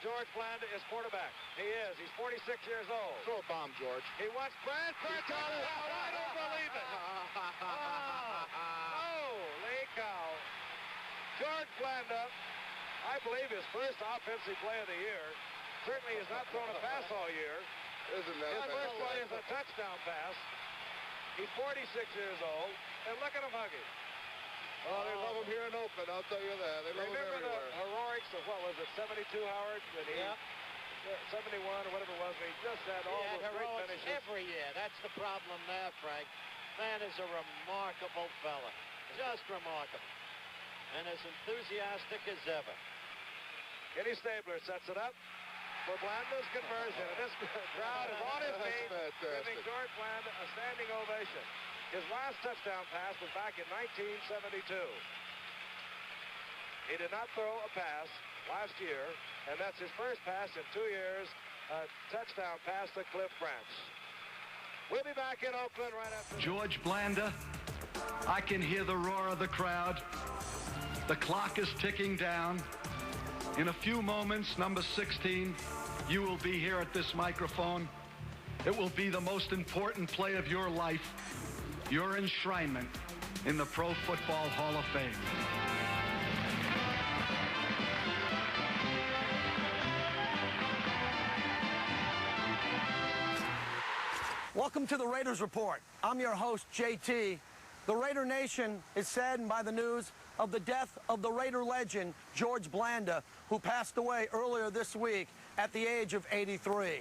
George Blanda is quarterback. He is. He's 46 years old. Throw a bomb, George. He wants Bradford. I don't believe it. Holy cow. George Blanda, I believe his first offensive play of the year. Certainly has not thrown a pass all year. Isn't that His first play is a touchdown pass. He's 46 years old, and look at him hugging. Oh, they love him here in Oakland, I'll tell you that. They love him everywhere. Remember the heroics of, what was it, 72, Howard? That he, 71 or whatever it was, and he just had all those great finishes. Every year. That's the problem there, Frank. Man is a remarkable fella. Just remarkable. And as enthusiastic as ever. Kenny Stabler sets it up for Blanda's conversion. And this crowd is on his feet, giving George Blanda a standing ovation. His last touchdown pass was back in 1972. He did not throw a pass last year, and that's his first pass in 2 years, a touchdown pass to Cliff Branch. We'll be back in Oakland right after George Blanda, I can hear the roar of the crowd. The clock is ticking down. In a few moments, number 16, you will be here at this microphone. It will be the most important play of your life, your enshrinement in the Pro Football Hall of Fame. Welcome to the Raiders Report. I'm your host, JT. The Raider Nation is saddened by the news of the death of the Raider legend, George Blanda, who passed away earlier this week at the age of 83.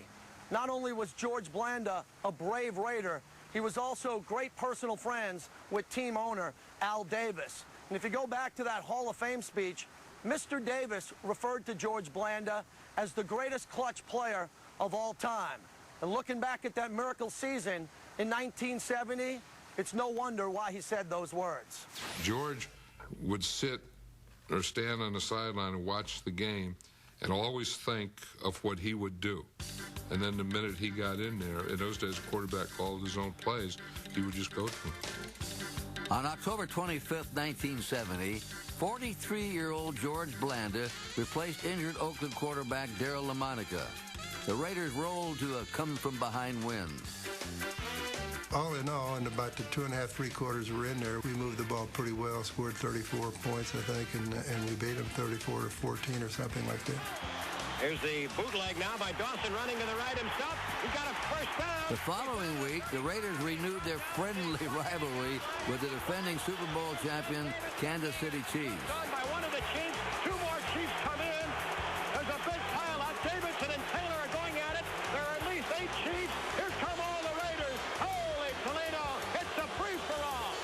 Not only was George Blanda a brave Raider, he was also great personal friends with team owner Al Davis. And if you go back to that Hall of Fame speech, Mr. Davis referred to George Blanda as the greatest clutch player of all time. And looking back at that miracle season in 1970, it's no wonder why he said those words. George would sit or stand on the sideline and watch the game and always think of what he would do. And then the minute he got in there, in those days, a quarterback called his own plays, he would just go to them. On October 25th, 1970, 43-year-old George Blanda replaced injured Oakland quarterback Darryl LaMonica. The Raiders rolled to a come-from-behind win. All in all, in about the 2.5, 3 quarters we're in there, we moved the ball pretty well, scored 34 points, I think, and we beat them 34-14 or something like that. Here's the bootleg now by Dawson running to the right himself. He got a first down. The following week, the Raiders renewed their friendly rivalry with the defending Super Bowl champion Kansas City Chiefs. By one of the Chiefs, 2 more Chiefs come in. There's a big pile out. Davidson and Taylor are going at it. There are at least 8 Chiefs. Here come all the Raiders. Holy Toledo, it's a free-for-all.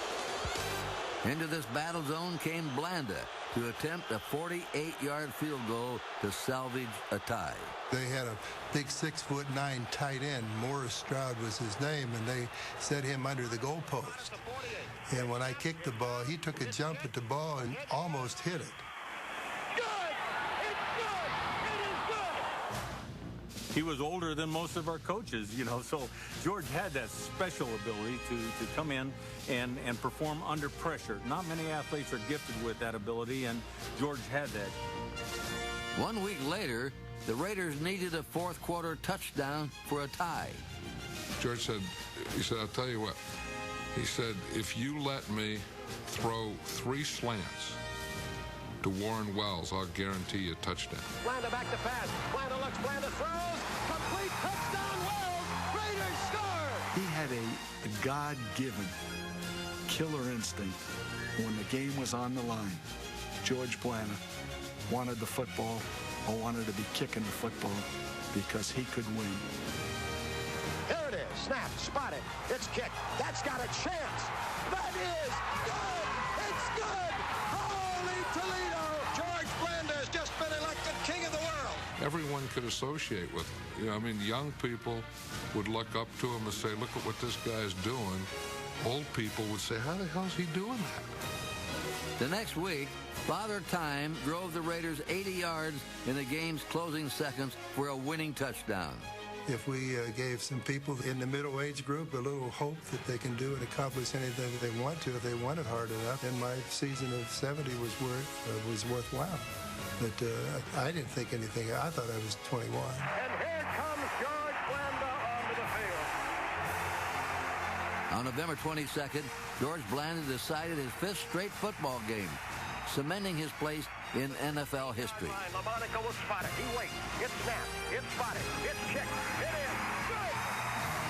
Into this battle zone came Blanda to attempt a 48-yard field goal to salvage a tie. They had a big 6'9" tight end. Morris Stroud was his name, and they set him under the goalpost. And when I kicked the ball, he took a jump at the ball and almost hit it. He was older than most of our coaches, you know, so George had that special ability to come in and perform under pressure. Not many athletes are gifted with that ability, and George had that. 1 week later, the Raiders needed a fourth-quarter touchdown for a tie. George said, I'll tell you what. He said, if you let me throw 3 slants to Warren Wells, I'll guarantee you a touchdown. Blanda back to pass. Blanda looks, Blanda throws. Complete touchdown, Wells. Raiders score. He had a God-given killer instinct when the game was on the line. George Blanda wanted the football or wanted to be kicking the football because he could win. There it is. Snap. Spotted. It's kicked. That's got a chance. That is good. It's good. Holy Toledo. George Blanda has just been elected king of the world. Everyone could associate with him. You know, I mean, young people would look up to him and say, look at what this guy's doing. Old people would say, how the hell is he doing that? The next week, Father Time drove the Raiders 80 yards in the game's closing seconds for a winning touchdown. If we gave some people in the middle age group a little hope that they can do and accomplish anything that they want to, if they want it hard enough, then my season of 70 was worthwhile. But I didn't think anything. I thought I was 21. And here comes George Blanda onto the field. On November 22nd, George Blanda decided his 5th straight football game, cementing his place in NFL history. LaMonica will spot it. He waits. It's snapped. It's spotted. It's kicked. It is good.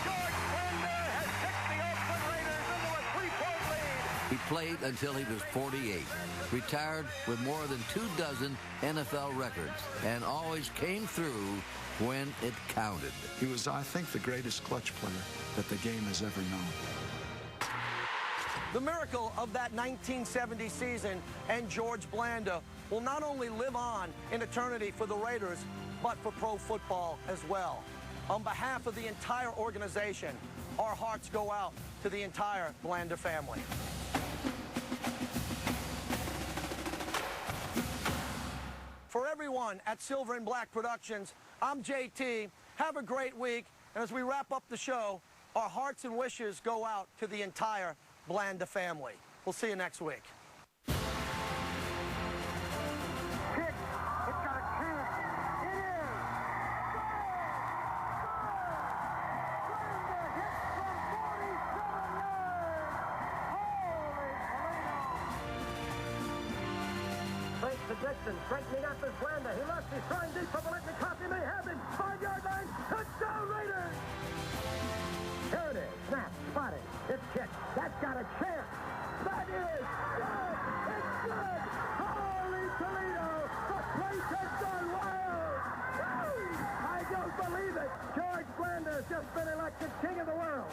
George Blanda has kicked the Oakland Raiders into a 3-point lead. He played until he was 48, retired with more than 24 NFL records, and always came through when it counted. He was, I think, the greatest clutch player that the game has ever known. The miracle of that 1970 season and George Blanda will not only live on in eternity for the Raiders, but for pro football as well. On behalf of the entire organization, our hearts go out to the entire Blanda family. For everyone at Silver and Black Productions, I'm JT. Have a great week. And as we wrap up the show, our hearts and wishes go out to the entire Blanda family. We'll see you next week. Kick. It's got a chance. It is. Blanda hits from 47 yards. Holy Toledo. Fakes the Dixon. Straightening up is Blanda. He left. He's throwing deep for Bolitnikoff. He may have him. 5-yard line. Touchdown Raiders. Here it is. Snap. Spotted. It's kicked. That's got a chance. That is good. It's good. Holy Toledo. The place has gone wild. Woo! I don't believe it. George Blanda has just been elected king of the world.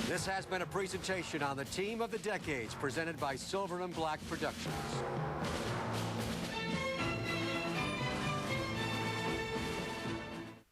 This has been a presentation on the Team of the Decades presented by Silver and Black Productions.